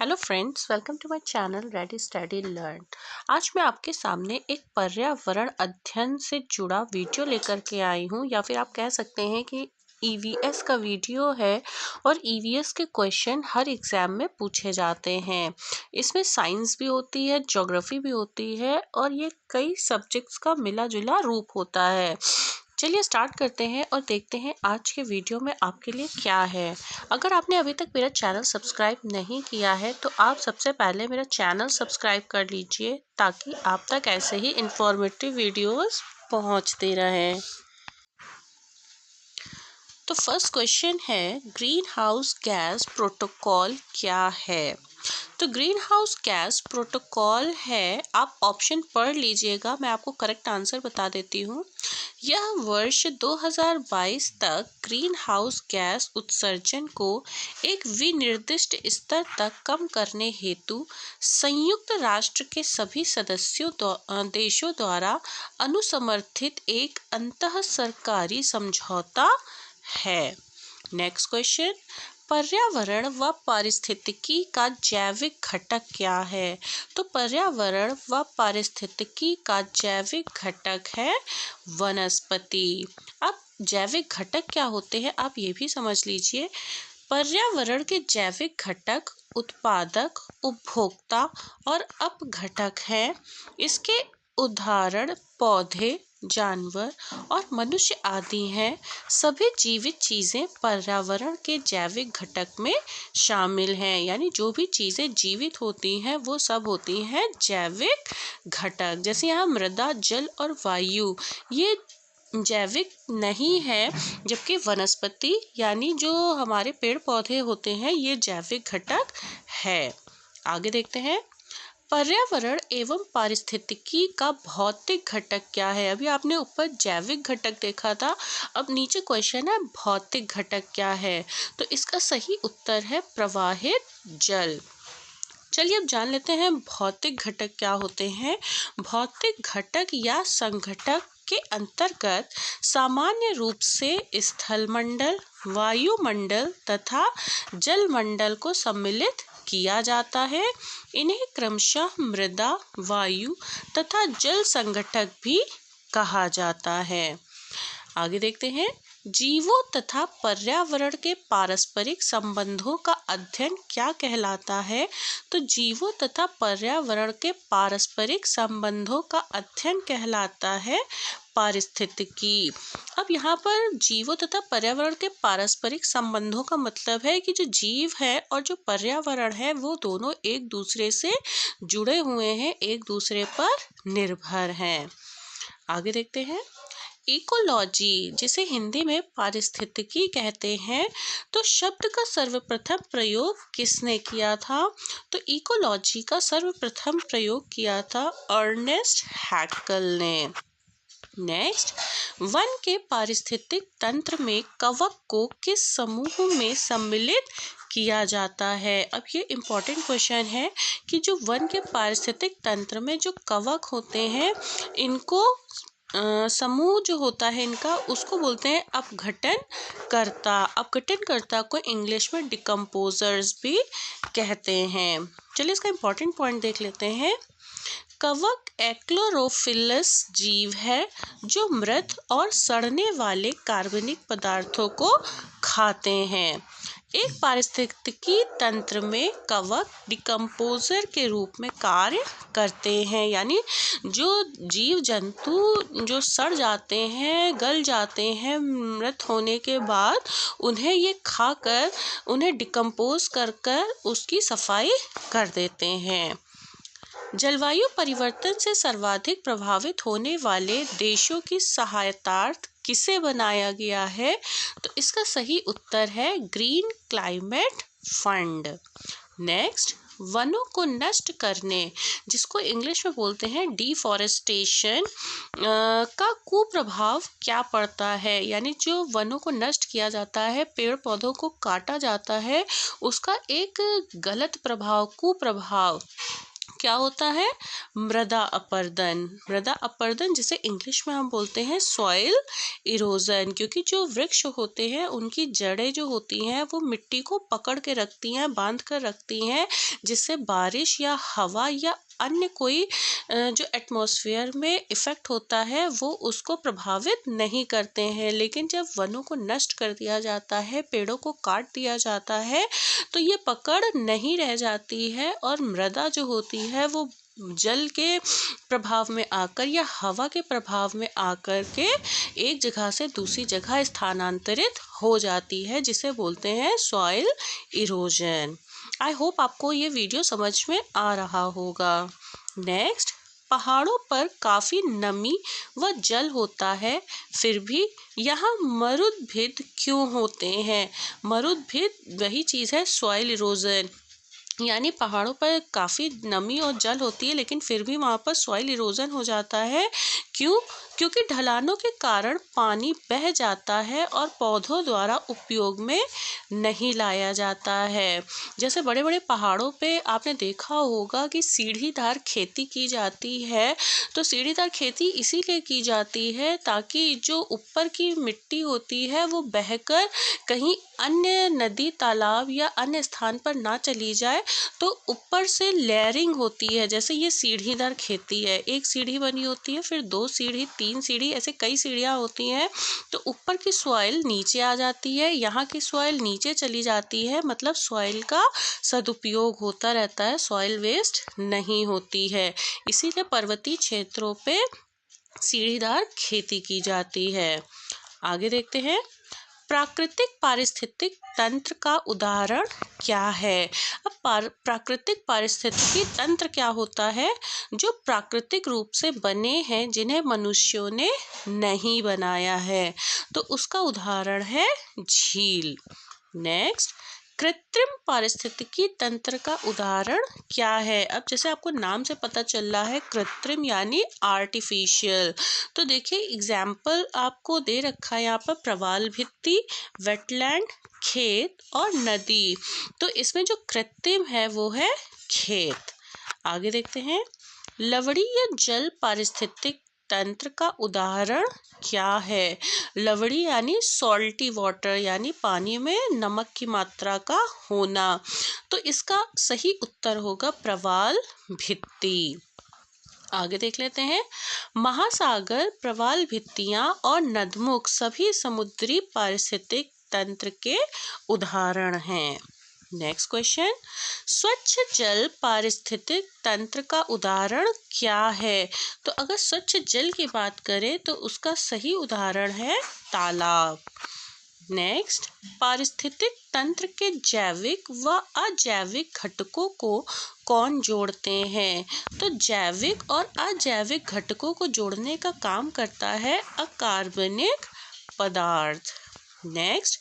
Hello friends, welcome to my channel ready study learn. आज मैं आपके सामने एक पर्यावरण अध्ययन से जुड़ा वीडियो लेकर के आई हूँ, या फिर आप कह सकते हैं कि ईवीएस का वीडियो है। और ईवीएस के क्वेश्चन हर एग्जाम में पूछे जाते हैं। इसमें साइंस भी होती है, ज्योग्राफी भी होती है, और ये कई सब्जेक्ट्स का मिला जुला रूप होता है। चलिए स्टार्ट करते हैं और देखते हैं आज के वीडियो में आपके लिए क्या है। अगर आपने अभी तक मेरा चैनल सब्सक्राइब नहीं किया है तो आप सबसे पहले मेरा चैनल सब्सक्राइब कर लीजिए, ताकि आप तक ऐसे ही इंफॉर्मेटिव वीडियोस पहुंचते रहें। तो फर्स्ट क्वेश्चन है, ग्रीन हाउस गैस प्रोटोकॉल क्या है? तो ग्रीन हाउस गैस प्रोटोकॉल है, आप ऑप्शन पढ़ लीजिएगा, मैं आपको करेक्ट आंसर बता देती हूँ। यह वर्ष 2022 तक ग्रीन हाउस गैस उत्सर्जन को एक विनिर्दिष्ट स्तर तक कम करने हेतु संयुक्त राष्ट्र के सभी देशों द्वारा अनुसमर्थित एक अंतः सरकारी समझौता है। नेक्स्ट क्वेश्चन, पर्यावरण व पारिस्थितिकी का जैविक घटक क्या है? तो पर्यावरण व पारिस्थितिकी का जैविक घटक है वनस्पति। अब जैविक घटक क्या होते हैं आप ये भी समझ लीजिए। पर्यावरण के जैविक घटक उत्पादक, उपभोक्ता और अपघटक हैं। इसके उदाहरण पौधे, जानवर और मनुष्य आदि हैं। सभी जीवित चीजें पर्यावरण के जैविक घटक में शामिल हैं, यानी जो भी चीजें जीवित होती हैं वो सब होती हैं जैविक घटक। जैसे यहाँ मृदा, जल और वायु ये जैविक नहीं है, जबकि वनस्पति यानी जो हमारे पेड़ पौधे होते हैं ये जैविक घटक है। आगे देखते हैं, पर्यावरण एवं पारिस्थितिकी का भौतिक घटक क्या है? अभी आपने ऊपर जैविक घटक देखा था, अब नीचे क्वेश्चन है भौतिक घटक क्या है? तो इसका सही उत्तर है प्रवाहित जल। चलिए अब जान लेते हैं भौतिक घटक क्या होते हैं। भौतिक घटक या संघटक के अंतर्गत सामान्य रूप से स्थलमंडल, वायुमंडल तथा जलमंडल को सम्मिलित किया जाता है। इन्हें क्रमशः मृदा, वायु तथा जल संघटक भी कहा जाता है। आगे देखते हैं, जीवों तथा पर्यावरण के पारस्परिक संबंधों का अध्ययन क्या कहलाता है? तो जीवों तथा पर्यावरण के पारस्परिक संबंधों का अध्ययन कहलाता है पारिस्थितिकी। अब यहाँ पर जीवों तथा पर्यावरण के पारस्परिक संबंधों का मतलब है कि जो जीव है और जो पर्यावरण है वो दोनों एक दूसरे से जुड़े हुए हैं, एक दूसरे पर निर्भर हैं। आगे देखते हैं, इकोलॉजी, जिसे हिंदी में पारिस्थितिकी कहते हैं, तो शब्द का सर्वप्रथम प्रयोग किसने किया था? तो इकोलॉजी का सर्वप्रथम प्रयोग किया था अर्नेस्ट हैक्ल ने। नेक्स्ट, वन के पारिस्थितिक तंत्र में कवक को किस समूह में सम्मिलित किया जाता है? अब ये इम्पोर्टेंट क्वेश्चन है कि जो वन के पारिस्थितिक तंत्र में जो कवक होते हैं, इनको समूह जो होता है इनका, उसको बोलते हैं अपघटनकर्ता। अपघटनकर्ता को इंग्लिश में डिकम्पोजर्स भी कहते हैं। चलिए इसका इम्पोर्टेंट पॉइंट देख लेते हैं। कवक एक्लोरोफिलस जीव है जो मृत और सड़ने वाले कार्बनिक पदार्थों को खाते हैं। एक पारिस्थितिकी तंत्र में कवक डिकम्पोजर के रूप में कार्य करते हैं, यानी जो जीव जंतु जो सड़ जाते हैं, गल जाते हैं मृत होने के बाद, उन्हें ये खाकर उन्हें डिकम्पोज कर उसकी सफाई कर देते हैं। जलवायु परिवर्तन से सर्वाधिक प्रभावित होने वाले देशों की सहायतार्थ किसे बनाया गया है? तो इसका सही उत्तर है ग्रीन क्लाइमेट फंड। नेक्स्ट, वनों को नष्ट करने, जिसको इंग्लिश में बोलते हैं डिफॉरेस्टेशन, का कुप्रभाव क्या पड़ता है? यानी जो वनों को नष्ट किया जाता है, पेड़ पौधों को काटा जाता है, उसका एक गलत प्रभाव, कुप्रभाव क्या होता है? मृदा अपरदन। मृदा अपरदन जिसे इंग्लिश में हम बोलते हैं सॉइल इरोजन, क्योंकि जो वृक्ष होते हैं उनकी जड़ें जो होती हैं वो मिट्टी को पकड़ के रखती हैं, बांध कर रखती हैं, जिससे बारिश या हवा या अन्य कोई जो एटमॉस्फेयर में इफ़ेक्ट होता है वो उसको प्रभावित नहीं करते हैं। लेकिन जब वनों को नष्ट कर दिया जाता है, पेड़ों को काट दिया जाता है, तो ये पकड़ नहीं रह जाती है और मृदा जो होती है वो जल के प्रभाव में आकर या हवा के प्रभाव में आकर के एक जगह से दूसरी जगह स्थानांतरित हो जाती है, जिसे बोलते हैं सॉइल इरोजन। आई होप आपको ये वीडियो समझ में आ रहा होगा। नेक्स्ट, पहाड़ों पर काफ़ी नमी व जल होता है, फिर भी यहाँ मरुद्भिद क्यों होते हैं? मरुद्भिद वही चीज़ है सॉइल इरोजन, यानी पहाड़ों पर काफ़ी नमी और जल होती है लेकिन फिर भी वहाँ पर सॉइल इरोजन हो जाता है। क्यों? क्योंकि ढलानों के कारण पानी बह जाता है और पौधों द्वारा उपयोग में नहीं लाया जाता है। जैसे बड़े बड़े पहाड़ों पे आपने देखा होगा कि सीढ़ीदार खेती की जाती है, तो सीढ़ीदार खेती इसीलिए की जाती है ताकि जो ऊपर की मिट्टी होती है वो बहकर कहीं अन्य नदी, तालाब या अन्य स्थान पर ना चली जाए, तो ऊपर से लेयरिंग होती है। जैसे ये सीढ़ीदार खेती है, एक सीढ़ी बनी होती है, फिर 2 सीढ़ी, 3 सीढ़ी, ऐसे कई सीढ़ियाँ होती हैं। तो ऊपर की सॉइल नीचे आ जाती है, यहाँ की सॉइल नीचे चली जाती है, मतलब सॉइल का सदुपयोग होता रहता है, सॉइल वेस्ट नहीं होती है। इसीलिए पर्वतीय क्षेत्रों पे सीढ़ीदार खेती की जाती है। आगे देखते हैं, प्राकृतिक पारिस्थितिक तंत्र का उदाहरण क्या है? अब प्राकृतिक पारिस्थितिकी तंत्र क्या होता है? जो प्राकृतिक रूप से बने हैं, जिन्हें मनुष्यों ने नहीं बनाया है, तो उसका उदाहरण है झील। नेक्स्ट, कृत्रिम पारिस्थितिकी तंत्र का उदाहरण क्या है? अब जैसे आपको नाम से पता चल रहा है कृत्रिम यानी आर्टिफिशियल, तो देखिए एग्जाम्पल आपको दे रखा है यहाँ पर प्रवाल भित्ति, वेटलैंड, खेत और नदी। तो इसमें जो कृत्रिम है वो है खेत। आगे देखते हैं, लवणीय जल पारिस्थितिक तंत्र का उदाहरण क्या है? लवणी यानी सॉल्टी वाटर, यानी पानी में नमक की मात्रा का होना, तो इसका सही उत्तर होगा प्रवाल भित्ति। आगे देख लेते हैं, महासागर, प्रवाल भित्तियां और नदमुख सभी समुद्री पारिस्थितिक तंत्र के उदाहरण हैं। नेक्स्ट क्वेश्चन, स्वच्छ जल पारिस्थितिक तंत्र का उदाहरण क्या है? तो अगर स्वच्छ जल की बात करें तो उसका सही उदाहरण है तालाब। नेक्स्ट, पारिस्थितिक तंत्र के जैविक व अजैविक घटकों को कौन जोड़ते हैं? तो जैविक और अजैविक घटकों को जोड़ने का काम करता है अकार्बनिक पदार्थ। नेक्स्ट,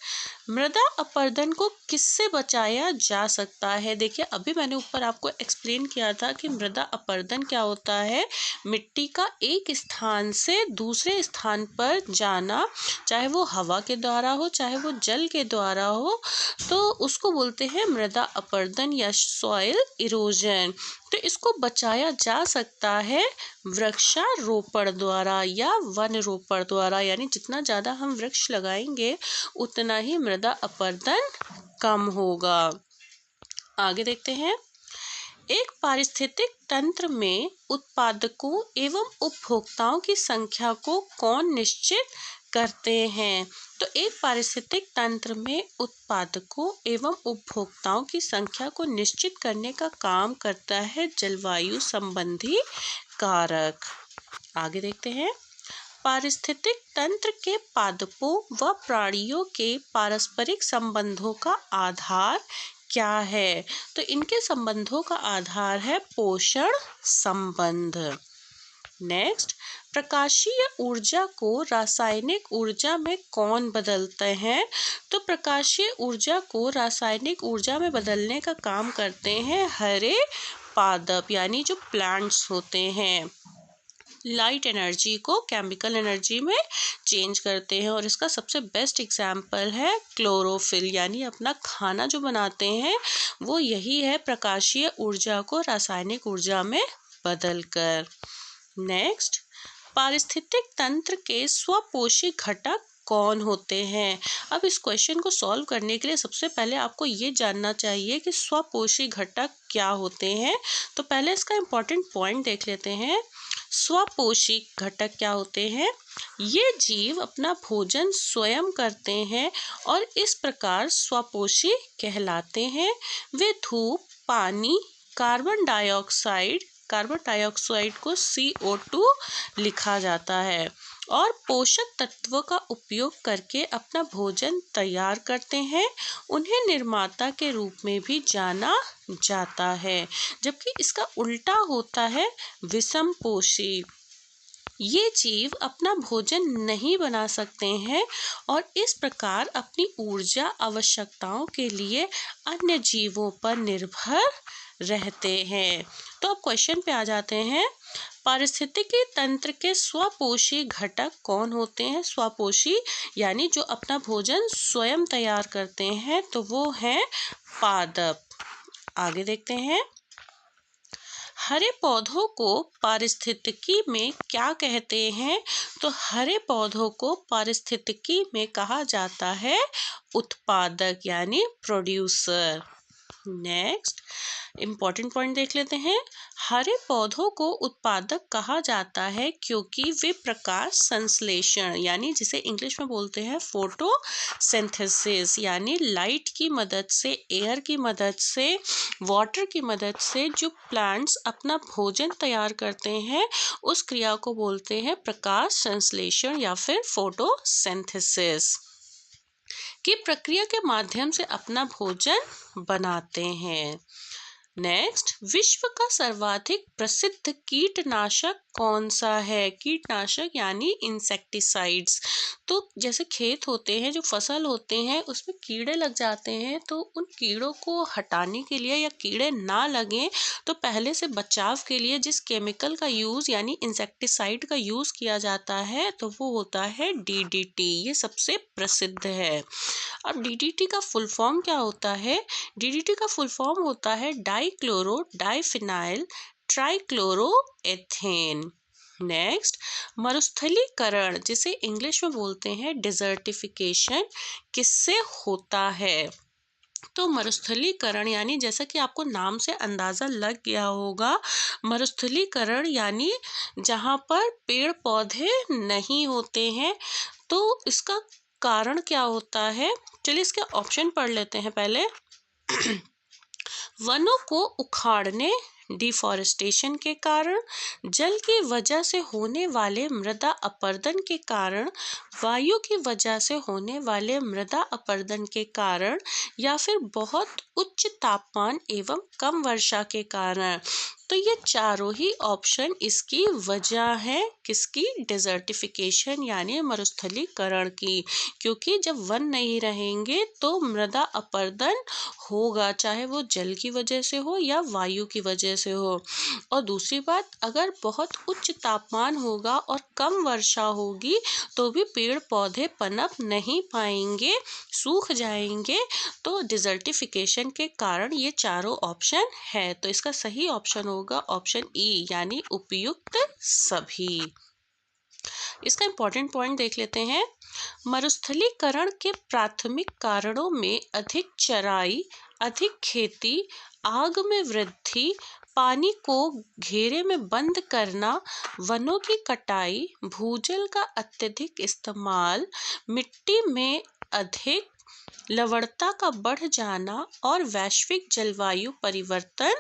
मृदा अपरदन को किससे बचाया जा सकता है? देखिए अभी मैंने ऊपर आपको एक्सप्लेन किया था कि मृदा अपरदन क्या होता है। मिट्टी का एक स्थान से दूसरे स्थान पर जाना, चाहे वो हवा के द्वारा हो चाहे वो जल के द्वारा हो, तो उसको बोलते हैं मृदा अपरदन या सॉइल इरोजन। तो इसको बचाया जा सकता है वृक्षारोपण द्वारा या वन रोपण द्वारा, यानी जितना ज़्यादा हम वृक्ष लगाएंगे उतना ही मृदा अपरदन कम होगा। आगे देखते हैं, एक पारिस्थितिक तंत्र में उत्पादकों एवं उपभोक्ताओं की संख्या को कौन निश्चित करते हैं? तो एक पारिस्थितिक तंत्र में उत्पादकों एवं उपभोक्ताओं की संख्या को निश्चित करने का काम करता है जलवायु संबंधी कारक। आगे देखते हैं, पारिस्थितिक तंत्र के पादपों व प्राणियों के पारस्परिक संबंधों का आधार क्या है? तो इनके संबंधों का आधार है पोषण संबंध। नेक्स्ट, प्रकाशीय ऊर्जा को रासायनिक ऊर्जा में कौन बदलते हैं? तो प्रकाशीय ऊर्जा को रासायनिक ऊर्जा में बदलने का काम करते हैं हरे पादप, यानी जो प्लांट्स होते हैं। लाइट एनर्जी को केमिकल एनर्जी में चेंज करते हैं। और इसका सबसे बेस्ट एग्जाम्पल है क्लोरोफिल, यानी अपना खाना जो बनाते हैं वो यही है, प्रकाशीय ऊर्जा को रासायनिक ऊर्जा में बदलकर। नेक्स्ट, पारिस्थितिक तंत्र के स्वपोषी घटक कौन होते हैं? अब इस क्वेश्चन को सॉल्व करने के लिए सबसे पहले आपको ये जानना चाहिए कि स्वपोषी घटक क्या होते हैं। तो पहले इसका इम्पोर्टेंट पॉइंट देख लेते हैं। स्वपोषी घटक क्या होते हैं? ये जीव अपना भोजन स्वयं करते हैं और इस प्रकार स्वपोषी कहलाते हैं। वे धूप, पानी, कार्बन डाइऑक्साइड को CO2 लिखा जाता है और पोषक तत्वों का उपयोग करके अपना भोजन तैयार करते हैं। उन्हें निर्माता के रूप में भी जाना जाता है, जबकि इसका उल्टा होता है विषमपोषी। ये जीव अपना भोजन नहीं बना सकते हैं और इस प्रकार अपनी ऊर्जा आवश्यकताओं के लिए अन्य जीवों पर निर्भर रहते हैं। तो अब क्वेश्चन पे आ जाते हैं। पारिस्थितिकी तंत्र के स्वपोषी घटक कौन होते हैं? स्वपोषी यानी जो अपना भोजन स्वयं तैयार करते हैं, तो वो हैं पादप। आगे देखते हैं। हरे पौधों को पारिस्थितिकी में क्या कहते हैं? तो हरे पौधों को पारिस्थितिकी में कहा जाता है उत्पादक यानी प्रोड्यूसर। नेक्स्ट, इम्पॉर्टेंट पॉइंट देख लेते हैं। हरे पौधों को उत्पादक कहा जाता है क्योंकि वे प्रकाश संश्लेषण यानी जिसे इंग्लिश में बोलते हैं फोटोसिंथेसिस यानी लाइट की मदद से, एयर की मदद से, वाटर की मदद से जो प्लांट्स अपना भोजन तैयार करते हैं उस क्रिया को बोलते हैं प्रकाश संश्लेषण या फिर फोटोसिंथेसिस की प्रक्रिया के माध्यम से अपना भोजन बनाते हैं। नेक्स्ट, विश्व का सर्वाधिक प्रसिद्ध कीटनाशक कौन सा है? कीटनाशक यानी इंसेक्टिसाइड्स। तो जैसे खेत होते हैं, जो फसल होते हैं उसमें कीड़े लग जाते हैं, तो उन कीड़ों को हटाने के लिए या कीड़े ना लगें तो पहले से बचाव के लिए जिस केमिकल का यूज़ यानी इंसेक्टिसाइड का यूज़ किया जाता है तो वो होता है DDT। ये सबसे प्रसिद्ध है। अब DDT का फुल फॉर्म क्या होता है? DDT का फुल फॉर्म होता है डाइक्लोरो डाइफिनाइल ट्राइक्लोरोएथेन। नेक्स्ट, मरुस्थलीकरण जिसे इंग्लिश में बोलते हैं डिजर्टिफिकेशन किससे होता है? तो मरुस्थलीकरण यानी जैसा कि आपको नाम से अंदाज़ा लग गया होगा, मरुस्थलीकरण यानी जहाँ पर पेड़ पौधे नहीं होते हैं। तो इसका कारण क्या होता है? चलिए इसके ऑप्शन पढ़ लेते हैं पहले। वनों को उखाड़ने, डिफॉरेस्टेशन के कारण, जल की वजह से होने वाले मृदा अपरदन के कारण, वायु की वजह से होने वाले मृदा अपरदन के कारण या फिर बहुत उच्च तापमान एवं कम वर्षा के कारण। तो ये चारों ही ऑप्शन इसकी वजह है। किसकी? डिजर्टिफिकेशन यानी मरुस्थलीकरण की। क्योंकि जब वन नहीं रहेंगे तो मृदा अपरदन होगा, चाहे वो जल की वजह से हो या वायु की वजह से हो। और दूसरी बात, अगर बहुत उच्च तापमान होगा और कम वर्षा होगी तो भी पेड़ पौधे पनप नहीं पाएंगे, सूख जाएंगे। तो डिजर्टिफिकेशन के कारण ये चारों ऑप्शन है। तो इसका सही ऑप्शन होगा ऑप्शन ई यानी उपयुक्त सभी। इसका इम्पोर्टेंट पॉइंट देख लेते हैं। मरुस्थलीकरण के प्राथमिक कारणों में अधिक चराई, अधिक खेती, आग में वृद्धि, पानी को घेरे में बंद करना, वनों की कटाई, भूजल का अत्यधिक इस्तेमाल, मिट्टी में अधिक लवणता का बढ़ जाना और वैश्विक जलवायु परिवर्तन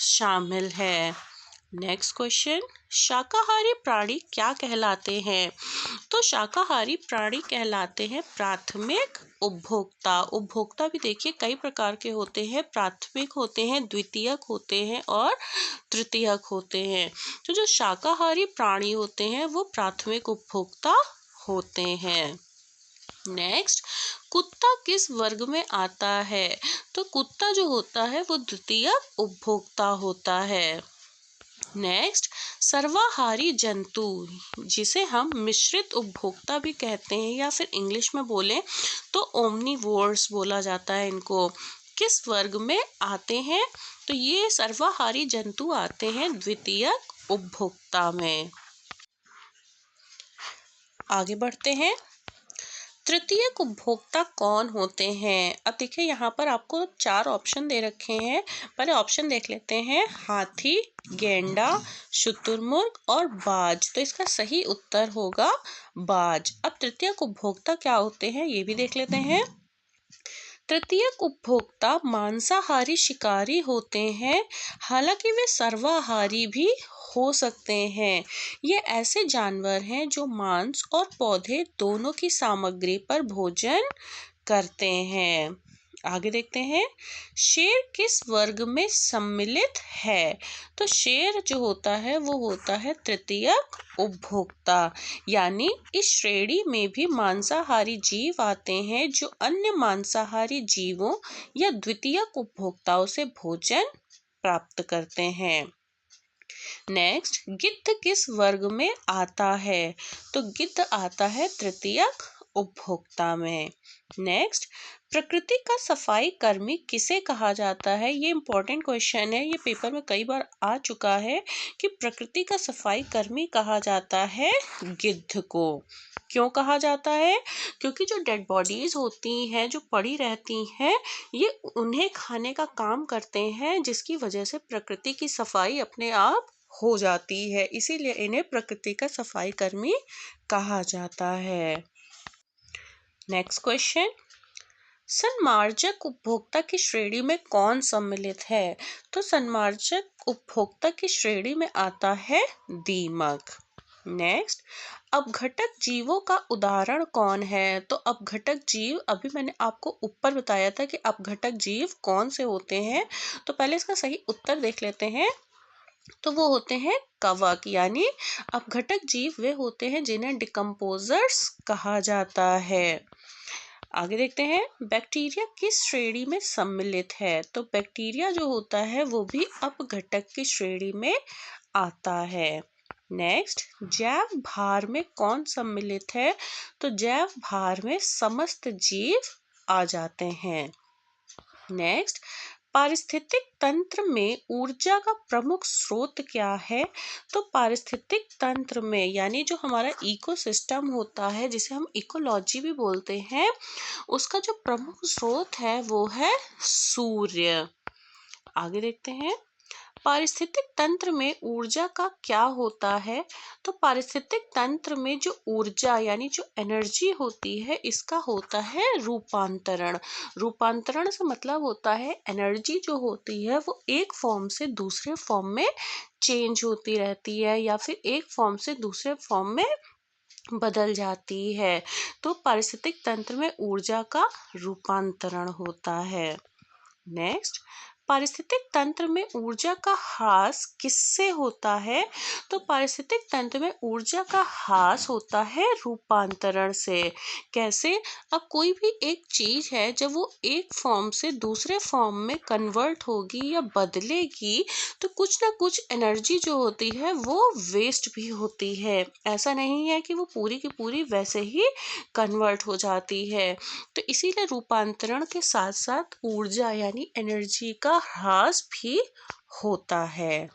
शामिल है। नेक्स्ट क्वेश्चन, शाकाहारी प्राणी क्या कहलाते हैं? तो शाकाहारी प्राणी कहलाते हैं प्राथमिक उपभोक्ता। उपभोक्ता भी देखिए कई प्रकार के होते हैं, प्राथमिक होते हैं, द्वितीयक होते हैं और तृतीयक होते हैं। तो जो शाकाहारी प्राणी होते हैं वो प्राथमिक उपभोक्ता होते हैं। नेक्स्ट, कुत्ता किस वर्ग में आता है? तो कुत्ता जो होता है वो द्वितीयक उपभोक्ता होता है। नेक्स्ट, सर्वाहारी जंतु, जिसे हम मिश्रित उपभोक्ता भी कहते हैं या फिर इंग्लिश में बोलें तो ओमनीवोर्स बोला जाता है इनको, किस वर्ग में आते हैं? तो ये सर्वाहारी जंतु आते हैं द्वितीयक उपभोक्ता में। आगे बढ़ते हैं। तृतीयक उपभोक्ता कौन होते हैं? अब देखिए यहाँ पर आपको 4 ऑप्शन दे रखे हैं। पहले ऑप्शन देख लेते हैं। हाथी, गेंडा, शुतुरमुर्ग और बाज। तो इसका सही उत्तर होगा बाज। अब तृतीयक उपभोक्ता क्या होते हैं ये भी देख लेते हैं। तृतीयक उपभोक्ता मांसाहारी शिकारी होते हैं, हालांकि वे सर्वाहारी भी हो सकते हैं। ये ऐसे जानवर हैं जो मांस और पौधे दोनों की सामग्री पर भोजन करते हैं। आगे देखते हैं। शेर किस वर्ग में सम्मिलित है? तो शेर जो होता है वो होता है तृतीयक उपभोक्ता, यानी इस श्रेणी में भी मांसाहारी जीव आते हैं जो अन्य मांसाहारी जीवों या द्वितीयक उपभोक्ताओं से भोजन प्राप्त करते हैं। नेक्स्ट, गिद्ध किस वर्ग में आता है? तो गिद्ध आता है तृतीयक उपभोक्ता में। नेक्स्ट, प्रकृति का सफाई कर्मी किसे कहा जाता है? ये इंपॉर्टेंट क्वेश्चन है, ये पेपर में कई बार आ चुका है कि प्रकृति का सफाई कर्मी कहा जाता है गिद्ध को। क्यों कहा जाता है? क्योंकि जो डेड बॉडीज होती हैं, जो पड़ी रहती हैं, ये उन्हें खाने का काम करते हैं, जिसकी वजह से प्रकृति की सफाई अपने आप हो जाती है। इसीलिए इन्हें प्रकृति का सफाई कर्मी कहा जाता है। नेक्स्ट क्वेश्चन, सन्मार्जक उपभोक्ता की श्रेणी में कौन सम्मिलित है? तो सन्मार्जक उपभोक्ता की श्रेणी में आता है दीमक। नेक्स्ट, अपघटक जीवों का उदाहरण कौन है? तो अपघटक जीव, अभी मैंने आपको ऊपर बताया था कि अपघटक जीव कौन से होते हैं। तो पहले इसका सही उत्तर देख लेते हैं। तो वो होते हैं कवक, यानी अपघटक जीव वे होते हैं जिन्हें डिकम्पोजर्स कहा जाता है। आगे देखते हैं। बैक्टीरिया किस श्रेणी में सम्मिलित है? तो बैक्टीरिया जो होता है वो भी अपघटक की श्रेणी में आता है। नेक्स्ट, जैव भार में कौन सम्मिलित है? तो जैव भार में समस्त जीव आ जाते हैं। नेक्स्ट, पारिस्थितिक तंत्र में ऊर्जा का प्रमुख स्रोत क्या है? तो पारिस्थितिक तंत्र में, यानी जो हमारा इकोसिस्टम होता है, जिसे हम इकोलॉजी भी बोलते हैं, उसका जो प्रमुख स्रोत है वो है सूर्य। आगे देखते हैं। पारिस्थितिक तंत्र में ऊर्जा का क्या होता है? तो पारिस्थितिक तंत्र में जो ऊर्जा यानी जो एनर्जी होती है, इसका होता है रूपांतरण। रूपांतरण से मतलब होता है एनर्जी जो होती है वो एक फॉर्म से दूसरे फॉर्म में चेंज होती रहती है या फिर एक फॉर्म से दूसरे फॉर्म में बदल जाती है। तो पारिस्थितिक तंत्र में ऊर्जा का रूपांतरण होता है। नेक्स्ट, पारिस्थितिक तंत्र में ऊर्जा का ह्रास किससे होता है? तो पारिस्थितिक तंत्र में ऊर्जा का ह्रास होता है रूपांतरण से। कैसे? अब कोई भी एक चीज है, जब वो एक फॉर्म से दूसरे फॉर्म में कन्वर्ट होगी या बदलेगी तो कुछ ना कुछ एनर्जी जो होती है वो वेस्ट भी होती है। ऐसा नहीं है कि वो पूरी की पूरी वैसे ही कन्वर्ट हो जाती है। तो इसीलिए रूपांतरण के साथ साथ ऊर्जा यानी एनर्जी का ह्रास भी होता है।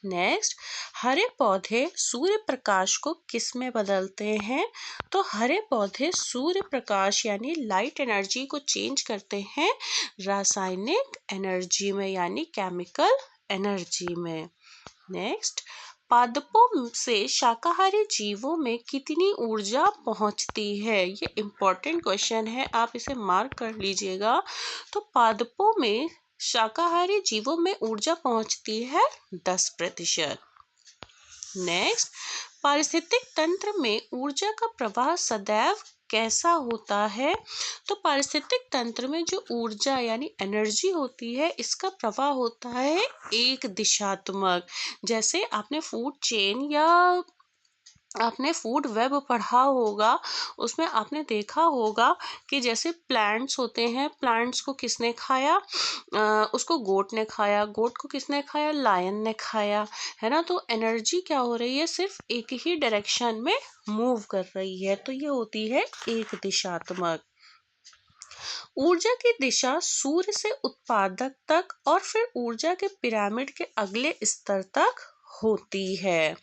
नेक्स्ट, हरे पौधे सूर्य प्रकाश को किस में बदलते हैं? तो हरे पौधे सूर्य प्रकाश यानी लाइट एनर्जी को चेंज करते हैं रासायनिक एनर्जी में, यानी केमिकल एनर्जी में। नेक्स्ट, पादपों से शाकाहारी जीवों में कितनी ऊर्जा पहुंचती है? ये इम्पोर्टेंट क्वेश्चन है, आप इसे मार्क कर लीजिएगा। तो पादपों में शाकाहारी जीवों में ऊर्जा पहुंचती है 10%। नेक्स्ट, पारिस्थितिक तंत्र में ऊर्जा का प्रवाह सदैव कैसा होता है? तो पारिस्थितिक तंत्र में जो ऊर्जा यानी एनर्जी होती है, इसका प्रवाह होता है एक दिशात्मक। जैसे आपने फूड चेन या आपने फूड वेब पढ़ा होगा, उसमें आपने देखा होगा कि जैसे प्लांट्स होते हैं, प्लांट्स को किसने खाया? उसको गोट ने खाया, गोट को किसने खाया? लायन ने खाया, है ना। तो एनर्जी क्या हो रही है? सिर्फ एक ही डायरेक्शन में मूव कर रही है, तो ये होती है एक दिशात्मक। ऊर्जा की दिशा सूर्य से उत्पादक तक और फिर ऊर्जा के पिरामिड के अगले स्तर तक होती है।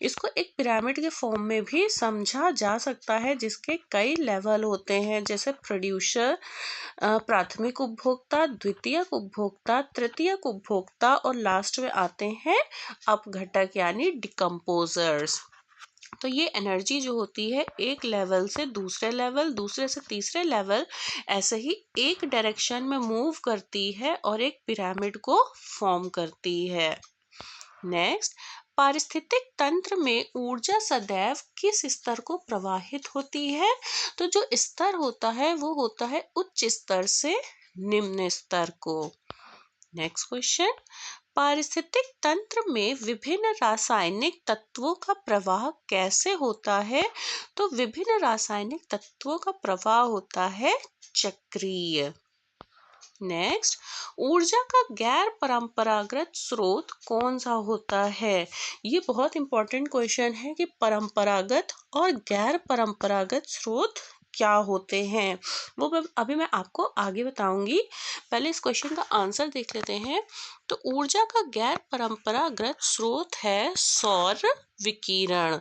इसको एक पिरामिड के फॉर्म में भी समझा जा सकता है, जिसके कई लेवल होते हैं, जैसे प्रोड्यूसर, प्राथमिक उपभोक्ता, द्वितीयक उपभोक्ता, तृतीयक उपभोक्ता और लास्ट में आते हैं अपघटक यानी डिकम्पोजर्स। तो ये एनर्जी जो होती है एक लेवल से दूसरे लेवल, दूसरे से तीसरे लेवल, ऐसे ही एक डायरेक्शन में मूव करती है और एक पिरामिड को फॉर्म करती है। नेक्स्ट, पारिस्थितिक तंत्र में ऊर्जा सदैव किस स्तर को प्रवाहित होती है? तो जो स्तर होता है वो होता है उच्च स्तर से निम्न स्तर को। नेक्स्ट क्वेश्चन, पारिस्थितिक तंत्र में विभिन्न रासायनिक तत्वों का प्रवाह कैसे होता है? तो विभिन्न रासायनिक तत्वों का प्रवाह होता है चक्रीय। नेक्स्ट, ऊर्जा का गैर परंपरागत स्रोत कौन सा होता है? ये बहुत इंपॉर्टेंट क्वेश्चन है कि परंपरागत और गैर परंपरागत स्रोत क्या होते हैं, वो अभी मैं आपको आगे बताऊंगी। पहले इस क्वेश्चन का आंसर देख लेते हैं। तो ऊर्जा का गैर परंपरागत स्रोत है सौर विकिरण।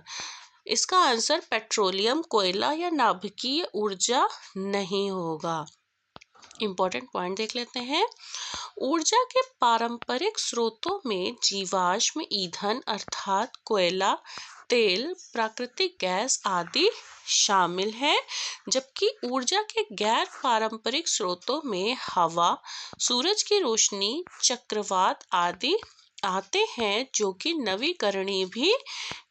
इसका आंसर पेट्रोलियम, कोयला या नाभिकीय ऊर्जा नहीं होगा। इंपॉर्टेंट पॉइंट देख लेते हैं। ऊर्जा के पारंपरिक स्रोतों में जीवाश्म ईंधन अर्थात कोयला, तेल, प्राकृतिक गैस आदि शामिल हैं, जबकि ऊर्जा के गैर पारंपरिक स्रोतों में हवा, सूरज की रोशनी, चक्रवात आदि आते हैं, जो कि नवीकरणीय भी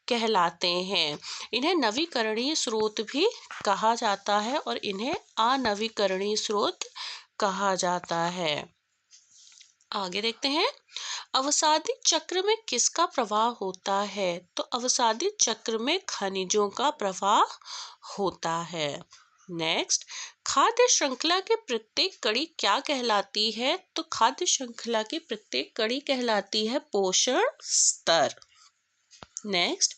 कहलाते हैं। इन्हें नवीकरणीय स्रोत भी कहा जाता है और इन्हें अनवीकरणीय स्रोत कहा जाता है। आगे देखते हैं, अवसादी चक्र में किसका प्रवाह होता है? तो अवसादी चक्र में खनिजों का प्रवाह होता है। नेक्स्ट, खाद्य श्रृंखला की प्रत्येक कड़ी क्या कहलाती है? तो खाद्य श्रृंखला की प्रत्येक कड़ी कहलाती है पोषण स्तर। नेक्स्ट,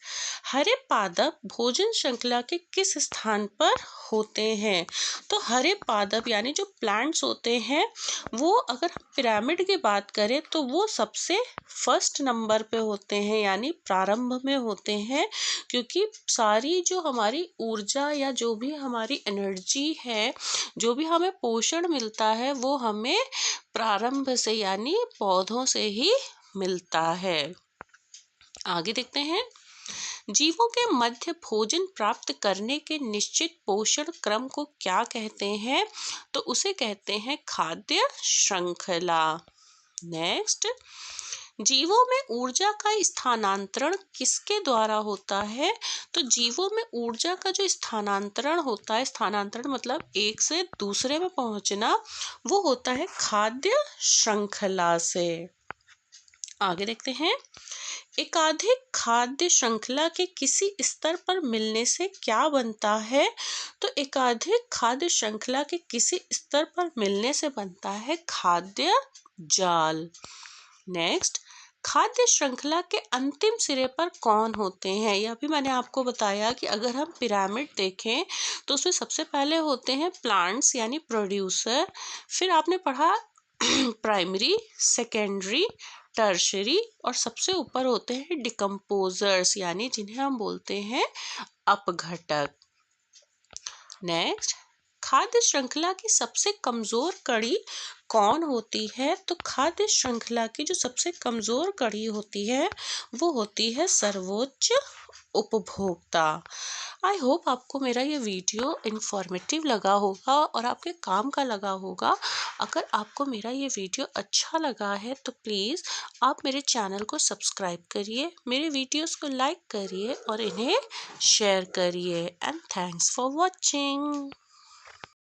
हरे पादप भोजन श्रृंखला के किस स्थान पर होते हैं? तो हरे पादप यानी जो प्लांट्स होते हैं, वो अगर हम पिरामिड की बात करें तो वो सबसे फर्स्ट नंबर पे होते हैं, यानी प्रारंभ में होते हैं, क्योंकि सारी जो हमारी ऊर्जा या जो भी हमारी एनर्जी है, जो भी हमें पोषण मिलता है, वो हमें प्रारंभ से यानी पौधों से ही मिलता है। आगे देखते हैं, जीवों के मध्य भोजन प्राप्त करने के निश्चित पोषण क्रम को क्या कहते हैं? तो उसे कहते हैं खाद्य श्रृंखला। नेक्स्ट, जीवों में ऊर्जा का स्थानांतरण किसके द्वारा होता है? तो जीवों में ऊर्जा का जो स्थानांतरण होता है, स्थानांतरण मतलब एक से दूसरे में पहुंचना, वो होता है खाद्य श्रृंखला से। आगे देखते हैं, एकाधिक खाद्य श्रृंखला के किसी स्तर पर मिलने से क्या बनता है? तो एकाधिक खाद्य श्रृंखला के किसी स्तर पर मिलने से बनता है खाद्य जाल। नेक्स्ट, खाद्य श्रृंखला के अंतिम सिरे पर कौन होते हैं? यह भी मैंने आपको बताया कि अगर हम पिरामिड देखें तो उसमें सबसे पहले होते हैं प्लांट्स यानी प्रोड्यूसर, फिर आपने पढ़ा प्राइमरी, सेकेंडरी, टर्शरी और सबसे ऊपर होते हैं डिकम्पोजर्स यानी जिन्हें हम बोलते हैं अपघटक। नेक्स्ट, खाद्य श्रृंखला की सबसे कमजोर कड़ी कौन होती है? तो खाद्य श्रृंखला की जो सबसे कमजोर कड़ी होती है वो होती है सर्वोच्च उपभोक्ता। आई होप आपको मेरा ये वीडियो इन्फॉर्मेटिव लगा होगा और आपके काम का लगा होगा। अगर आपको मेरा ये वीडियो अच्छा लगा है तो प्लीज़ आप मेरे चैनल को सब्सक्राइब करिए, मेरे वीडियोस को लाइक करिए और इन्हें शेयर करिए। And thanks for watching.